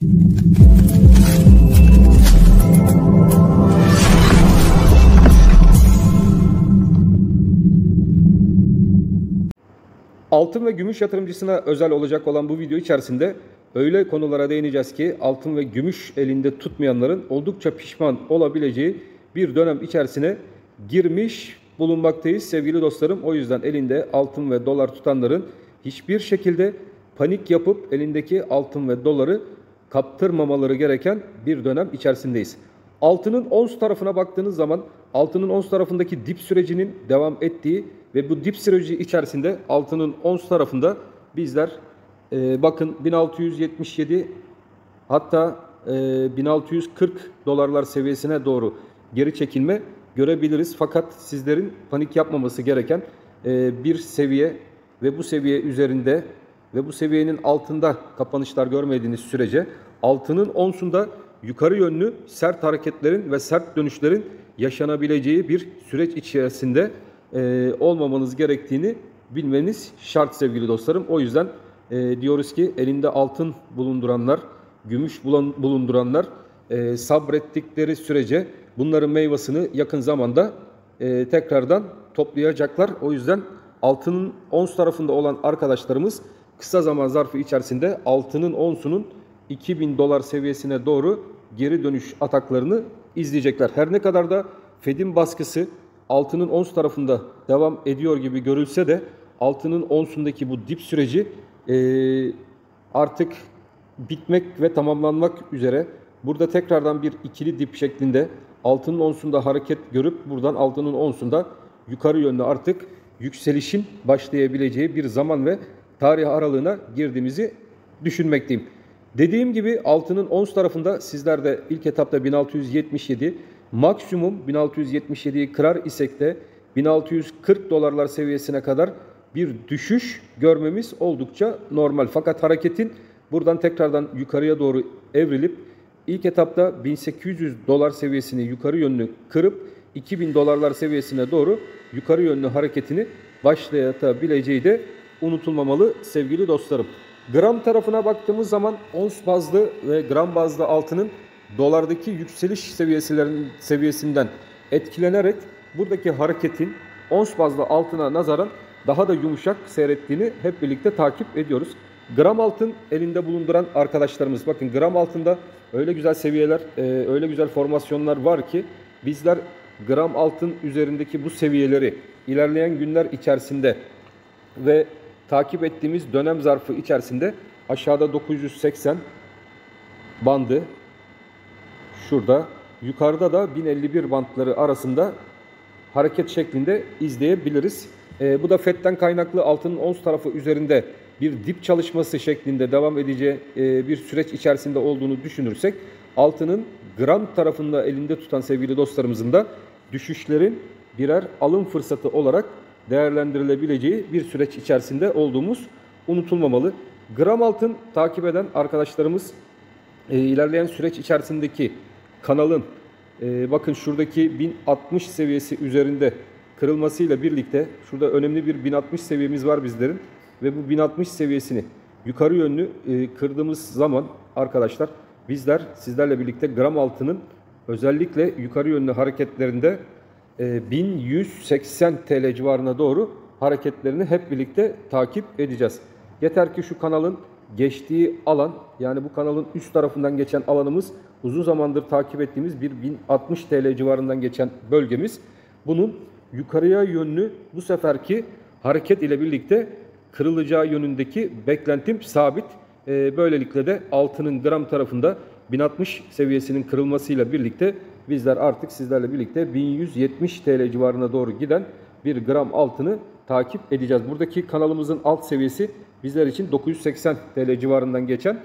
Altın ve gümüş yatırımcısına özel olacak olan bu video içerisinde öyle konulara değineceğiz ki altın ve gümüş elinde tutmayanların oldukça pişman olabileceği bir dönem içerisine girmiş bulunmaktayız sevgili dostlarım. O yüzden elinde altın ve dolar tutanların hiçbir şekilde panik yapıp elindeki altın ve doları kaptırmamaları gereken bir dönem içerisindeyiz. Altının ons tarafına baktığınız zaman altının ons tarafındaki dip sürecinin devam ettiği ve bu dip süreci içerisinde altının ons tarafında bizler bakın 1677 hatta 1640 dolarlar seviyesine doğru geri çekilme görebiliriz. Fakat sizlerin panik yapmaması gereken bir seviye ve bu seviye üzerinde ve bu seviyenin altında kapanışlar görmediğiniz sürece altının onsunda yukarı yönlü sert hareketlerin ve sert dönüşlerin yaşanabileceği bir süreç içerisinde olmamanız gerektiğini bilmeniz şart sevgili dostlarım. O yüzden diyoruz ki elinde altın bulunduranlar, gümüş bulunduranlar sabrettikleri sürece bunların meyvasını yakın zamanda tekrardan toplayacaklar. O yüzden altının ons tarafında olan arkadaşlarımız kısa zaman zarfı içerisinde altının onsunun 2000 dolar seviyesine doğru geri dönüş ataklarını izleyecekler. Her ne kadar da Fed'in baskısı altının ons tarafında devam ediyor gibi görülse de altının onsundaki bu dip süreci artık bitmek ve tamamlanmak üzere. Burada tekrardan bir ikili dip şeklinde altının onsunda hareket görüp buradan altının onsunda yukarı yönlü artık yükselişin başlayabileceği bir zaman ve tarih aralığına girdiğimizi düşünmekteyim. Dediğim gibi altının ons tarafında sizler de ilk etapta 1677 maksimum 1677'yi kırar isek de 1640 dolarlar seviyesine kadar bir düşüş görmemiz oldukça normal. Fakat hareketin buradan tekrardan yukarıya doğru evrilip ilk etapta 1800 dolar seviyesini yukarı yönlü kırıp 2000 dolarlar seviyesine doğru yukarı yönlü hareketini başlatabileceği de unutulmamalı sevgili dostlarım. Gram tarafına baktığımız zaman ons bazlı ve gram bazlı altının dolardaki yükseliş seviyesinden etkilenerek buradaki hareketin ons bazlı altına nazaran daha da yumuşak seyrettiğini hep birlikte takip ediyoruz. Gram altın elinde bulunduran arkadaşlarımız, bakın gram altında öyle güzel seviyeler, öyle güzel formasyonlar var ki bizler gram altın üzerindeki bu seviyeleri ilerleyen günler içerisinde ve takip ettiğimiz dönem zarfı içerisinde aşağıda 980 bandı, şurada yukarıda da 1051 bantları arasında hareket şeklinde izleyebiliriz. Bu da FED'den kaynaklı altının ons tarafı üzerinde bir dip çalışması şeklinde devam edeceği bir süreç içerisinde olduğunu düşünürsek altının gram tarafında elinde tutan sevgili dostlarımızın da düşüşlerin birer alım fırsatı olarak değerlendirilebileceği bir süreç içerisinde olduğumuz unutulmamalı. Gram altın takip eden arkadaşlarımız ilerleyen süreç içerisindeki kanalın bakın şuradaki 1060 seviyesi üzerinde kırılmasıyla birlikte şurada önemli bir 1060 seviyemiz var bizlerin ve bu 1060 seviyesini yukarı yönlü kırdığımız zaman arkadaşlar bizler sizlerle birlikte gram altının özellikle yukarı yönlü hareketlerinde 1180 TL civarına doğru hareketlerini hep birlikte takip edeceğiz. Yeter ki şu kanalın geçtiği alan, yani bu kanalın üst tarafından geçen alanımız uzun zamandır takip ettiğimiz bir 1060 TL civarından geçen bölgemiz. Bunun yukarıya yönlü bu seferki hareket ile birlikte kırılacağı yönündeki beklentim sabit. Böylelikle de altının gram tarafında 1060 seviyesinin kırılmasıyla birlikte bizler artık sizlerle birlikte 1170 TL civarına doğru giden bir gram altını takip edeceğiz. Buradaki kanalımızın alt seviyesi bizler için 980 TL civarından geçen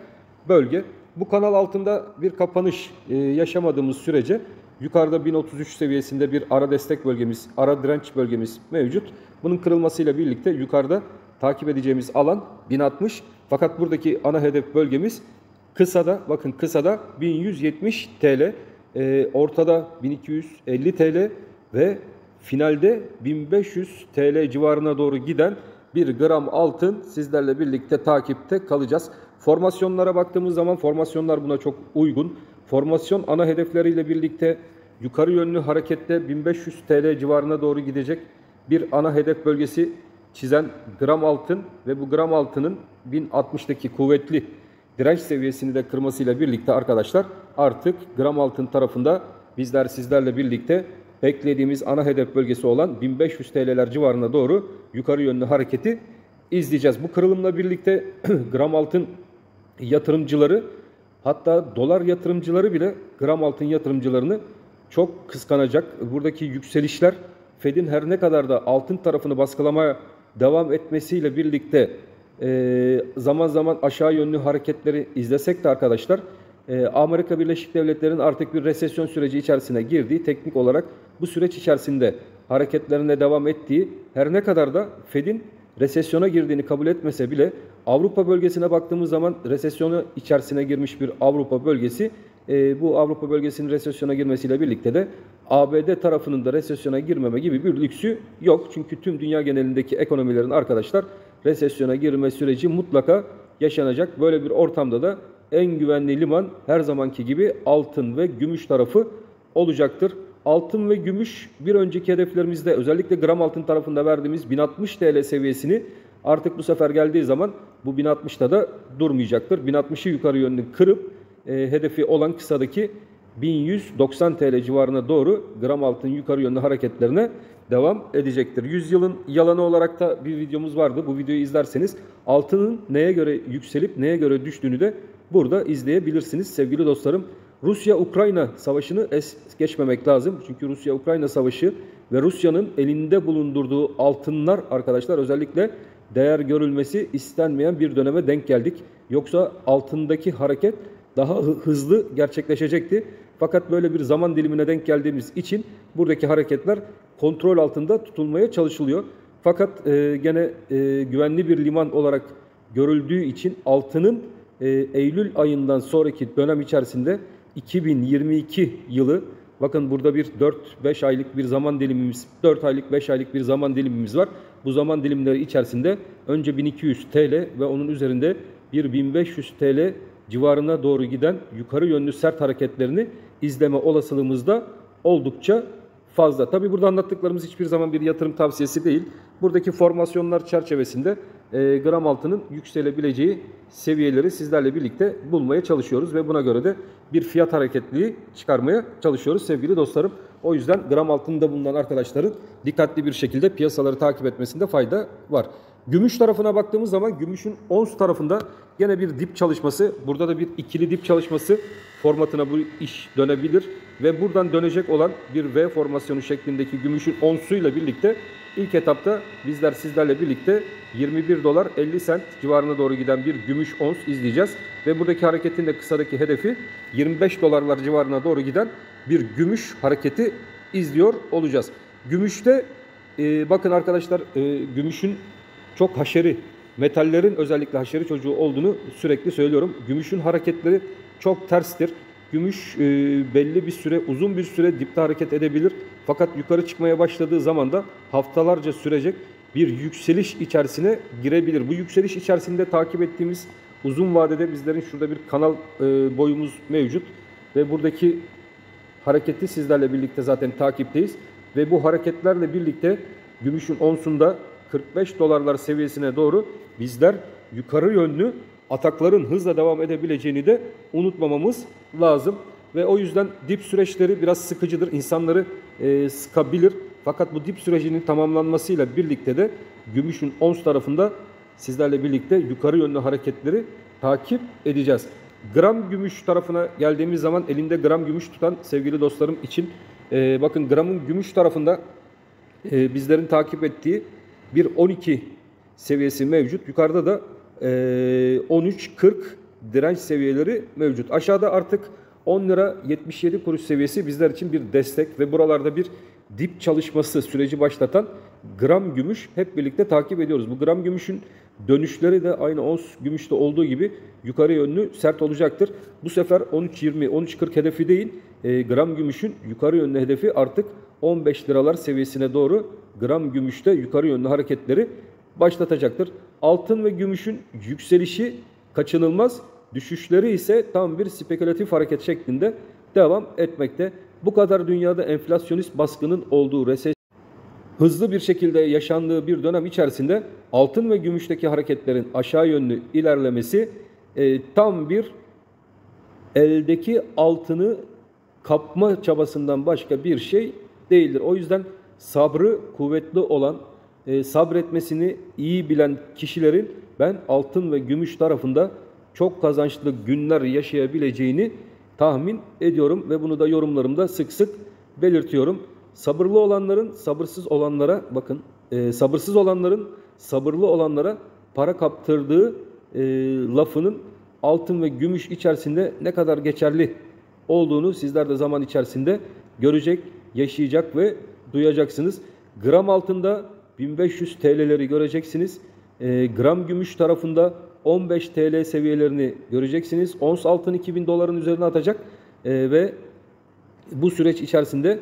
bölge. Bu kanal altında bir kapanış yaşamadığımız sürece yukarıda 1033 seviyesinde bir ara destek bölgemiz, ara direnç bölgemiz mevcut. Bunun kırılmasıyla birlikte yukarıda takip edeceğimiz alan 1060. Fakat buradaki ana hedef bölgemiz kısada, bakın kısada 1170 TL, ortada 1250 TL ve finalde 1500 TL civarına doğru giden bir gram altın sizlerle birlikte takipte kalacağız. Formasyonlara baktığımız zaman formasyonlar buna çok uygun. Formasyon ana hedefleriyle birlikte yukarı yönlü harekette 1500 TL civarına doğru gidecek bir ana hedef bölgesi çizen gram altın ve bu gram altının 1060'daki kuvvetli direnç seviyesini de kırmasıyla birlikte arkadaşlar artık gram altın tarafında bizler sizlerle birlikte beklediğimiz ana hedef bölgesi olan 1500 TL'ler civarına doğru yukarı yönlü hareketi izleyeceğiz. Bu kırılımla birlikte gram altın yatırımcıları, hatta dolar yatırımcıları bile gram altın yatırımcılarını çok kıskanacak. Buradaki yükselişler Fed'in her ne kadar da altın tarafını baskılamaya devam etmesiyle birlikte zaman zaman aşağı yönlü hareketleri izlesek de arkadaşlar Amerika Birleşik Devletleri'nin artık bir resesyon süreci içerisine girdiği, teknik olarak bu süreç içerisinde hareketlerine devam ettiği, her ne kadar da Fed'in resesyona girdiğini kabul etmese bile Avrupa bölgesine baktığımız zaman resesyona içerisine girmiş bir Avrupa bölgesi, bu Avrupa bölgesinin resesyona girmesiyle birlikte de ABD tarafının da resesyona girmeme gibi bir lüksü yok. Çünkü tüm dünya genelindeki ekonomilerin arkadaşlar resesyona girme süreci mutlaka yaşanacak. Böyle bir ortamda da en güvenli liman her zamanki gibi altın ve gümüş tarafı olacaktır. Altın ve gümüş bir önceki hedeflerimizde özellikle gram altın tarafında verdiğimiz 1060 TL seviyesini artık bu sefer geldiği zaman bu 1060'ta da durmayacaktır. 1060'ı yukarı yönlü kırıp hedefi olan kısadaki 1190 TL civarına doğru gram altın yukarı yönlü hareketlerine devam edecektir. 100 yılın yalanı olarak da bir videomuz vardı. Bu videoyu izlerseniz altının neye göre yükselip neye göre düştüğünü de burada izleyebilirsiniz sevgili dostlarım. Rusya-Ukrayna savaşını es geçmemek lazım. Çünkü Rusya-Ukrayna savaşı ve Rusya'nın elinde bulundurduğu altınlar arkadaşlar özellikle değer görülmesi istenmeyen bir döneme denk geldik. Yoksa altındaki hareket daha hızlı gerçekleşecekti. Fakat böyle bir zaman dilimine denk geldiğimiz için buradaki hareketler kontrol altında tutulmaya çalışılıyor. Fakat gene güvenli bir liman olarak görüldüğü için altının Eylül ayından sonraki dönem içerisinde 2022 yılı, bakın burada bir 4-5 aylık bir zaman dilimimiz, 4 aylık 5 aylık bir zaman dilimimiz var. Bu zaman dilimleri içerisinde önce 1200 TL ve onun üzerinde bir 1500 TL civarına doğru giden yukarı yönlü sert hareketlerini izleme olasılığımız da oldukça fazla. Tabi burada anlattıklarımız hiçbir zaman bir yatırım tavsiyesi değil. Buradaki formasyonlar çerçevesinde gram altının yükselebileceği seviyeleri sizlerle birlikte bulmaya çalışıyoruz ve buna göre de bir fiyat hareketliliği çıkarmaya çalışıyoruz sevgili dostlarım. O yüzden gram altında bulunan arkadaşların dikkatli bir şekilde piyasaları takip etmesinde fayda var. Gümüş tarafına baktığımız zaman gümüşün ons tarafında yine bir dip çalışması, burada da bir ikili dip çalışması formatına bu iş dönebilir ve buradan dönecek olan bir V formasyonu şeklindeki gümüşün onsuyla birlikte ilk etapta bizler sizlerle birlikte 21 dolar 50 sent civarına doğru giden bir gümüş ons izleyeceğiz ve buradaki hareketin de kısadaki hedefi 25 dolarlar civarına doğru giden bir gümüş hareketi izliyor olacağız. Gümüşte bakın arkadaşlar gümüşün çok haşeri, metallerin özellikle haşeri çocuğu olduğunu sürekli söylüyorum. Gümüşün hareketleri çok terstir. Gümüş belli bir süre, uzun bir süre dipte hareket edebilir. Fakat yukarı çıkmaya başladığı zaman da haftalarca sürecek bir yükseliş içerisine girebilir. Bu yükseliş içerisinde takip ettiğimiz uzun vadede bizlerin şurada bir kanal boyumuz mevcut. Ve buradaki hareketi sizlerle birlikte zaten takipteyiz. Ve bu hareketlerle birlikte gümüşün onsunda 45 dolarlar seviyesine doğru bizler yukarı yönlü atakların hızla devam edebileceğini de unutmamamız lazım. Ve o yüzden dip süreçleri biraz sıkıcıdır. İnsanları sıkabilir. Fakat bu dip sürecinin tamamlanmasıyla birlikte de gümüşün ons tarafında sizlerle birlikte yukarı yönlü hareketleri takip edeceğiz. Gram gümüş tarafına geldiğimiz zaman elinde gram gümüş tutan sevgili dostlarım için bakın gramın gümüş tarafında bizlerin takip ettiği bir 12 seviyesi mevcut. Yukarıda da 13.40 direnç seviyeleri mevcut. Aşağıda artık 10 lira 77 kuruş seviyesi bizler için bir destek ve buralarda bir dip çalışması süreci başlatan gram gümüş hep birlikte takip ediyoruz. Bu gram gümüşün dönüşleri de aynı ons gümüşte olduğu gibi yukarı yönlü sert olacaktır. Bu sefer 13.20, 13.40 hedefi değil, gram gümüşün yukarı yönlü hedefi artık 15 liralar seviyesine doğru gram gümüşte yukarı yönlü hareketleri başlatacaktır. Altın ve gümüşün yükselişi kaçınılmaz. Düşüşleri ise tam bir spekülatif hareket şeklinde devam etmekte. Bu kadar dünyada enflasyonist baskının olduğu, hızlı bir şekilde yaşandığı bir dönem içerisinde altın ve gümüşteki hareketlerin aşağı yönlü ilerlemesi tam bir eldeki altını kapma çabasından başka bir şey değildir. O yüzden sabrı kuvvetli olan, sabretmesini iyi bilen kişilerin ben altın ve gümüş tarafında çok kazançlı günler yaşayabileceğini tahmin ediyorum ve bunu da yorumlarımda sık sık belirtiyorum. Sabırlı olanların sabırsız olanlara bakın, sabırsız olanların sabırlı olanlara para kaptırdığı lafının altın ve gümüş içerisinde ne kadar geçerli olduğunu sizler de zaman içerisinde görecek, yaşayacak ve duyacaksınız. Gram altında 1500 TL'leri göreceksiniz. Gram gümüş tarafında 15 TL seviyelerini göreceksiniz. Ons altın 2000 doların üzerine atacak ve bu süreç içerisinde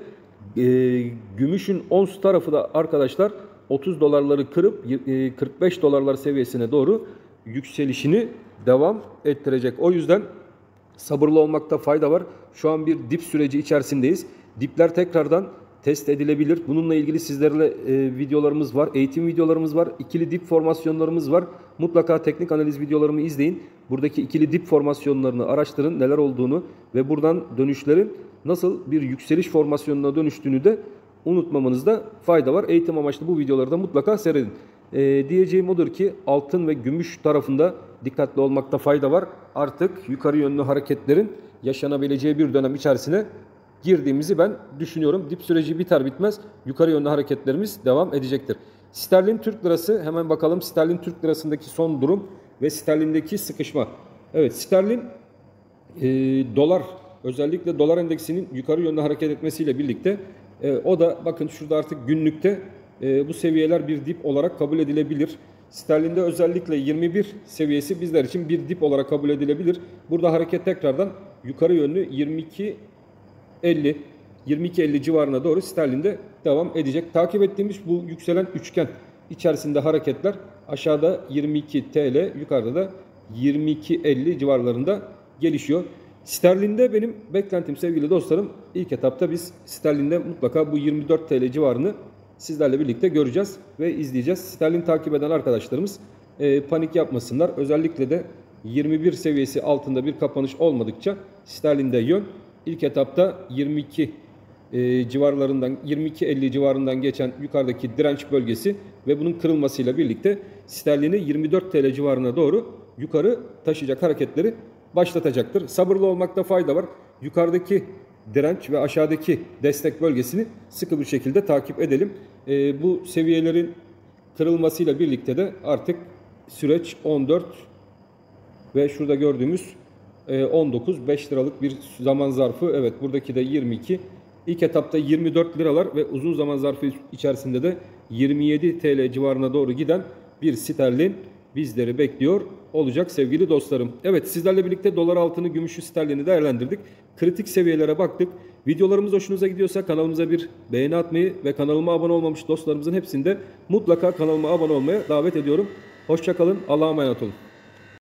gümüşün ons tarafı da arkadaşlar 30 dolarları kırıp 45 dolarlar seviyesine doğru yükselişini devam ettirecek. O yüzden sabırlı olmakta fayda var. Şu an bir dip süreci içerisindeyiz. Dipler tekrardan test edilebilir. Bununla ilgili sizlerle videolarımız var. Eğitim videolarımız var. İkili dip formasyonlarımız var. Mutlaka teknik analiz videolarımı izleyin. Buradaki ikili dip formasyonlarını araştırın. Neler olduğunu ve buradan dönüşlerin nasıl bir yükseliş formasyonuna dönüştüğünü de unutmamanızda fayda var. Eğitim amaçlı bu videoları da mutlaka seyredin. Diyeceğim odur ki altın ve gümüş tarafında dikkatli olmakta fayda var. Artık yukarı yönlü hareketlerin yaşanabileceği bir dönem içerisine girdiğimizi ben düşünüyorum. Dip süreci biter bitmez yukarı yönlü hareketlerimiz devam edecektir. Sterlin Türk Lirası, hemen bakalım sterlin Türk Lirası'ndaki son durum ve sterlindeki sıkışma. Evet, sterlin dolar, özellikle dolar endeksinin yukarı yönlü hareket etmesiyle birlikte o da bakın şurada artık günlükte bu seviyeler bir dip olarak kabul edilebilir. Sterlinde özellikle 21 seviyesi bizler için bir dip olarak kabul edilebilir. Burada hareket tekrardan yukarı yönlü 22.50 civarına doğru sterlinde devam edecek. Takip ettiğimiz bu yükselen üçgen içerisinde hareketler aşağıda 22 TL, yukarıda da 22.50 civarlarında gelişiyor. Sterlinde benim beklentim sevgili dostlarım, ilk etapta biz sterlinde mutlaka bu 24 TL civarını sizlerle birlikte göreceğiz ve izleyeceğiz. Sterlin takip eden arkadaşlarımız panik yapmasınlar. Özellikle de 21 seviyesi altında bir kapanış olmadıkça sterlinde yön ilk etapta 22 civarlarından 22.50 civarından geçen yukarıdaki direnç bölgesi ve bunun kırılmasıyla birlikte sterlini 24 TL civarına doğru yukarı taşıyacak hareketleri başlatacaktır. Sabırlı olmakta fayda var. Yukarıdaki direnç ve aşağıdaki destek bölgesini sıkı bir şekilde takip edelim. Bu seviyelerin kırılmasıyla birlikte de artık süreç 14 ve şurada gördüğümüz 19 5 liralık bir zaman zarfı. Evet, buradaki de 22. İlk etapta 24 liralar ve uzun zaman zarfı içerisinde de 27 TL civarına doğru giden bir sterlin bizleri bekliyor olacak sevgili dostlarım. Evet, sizlerle birlikte dolar, altını, gümüşü, sterlini değerlendirdik. Kritik seviyelere baktık. Videolarımız hoşunuza gidiyorsa kanalımıza bir beğeni atmayı ve kanalıma abone olmamış dostlarımızın hepsini de mutlaka kanalıma abone olmaya davet ediyorum. Hoşça kalın. Allah'a emanet olun.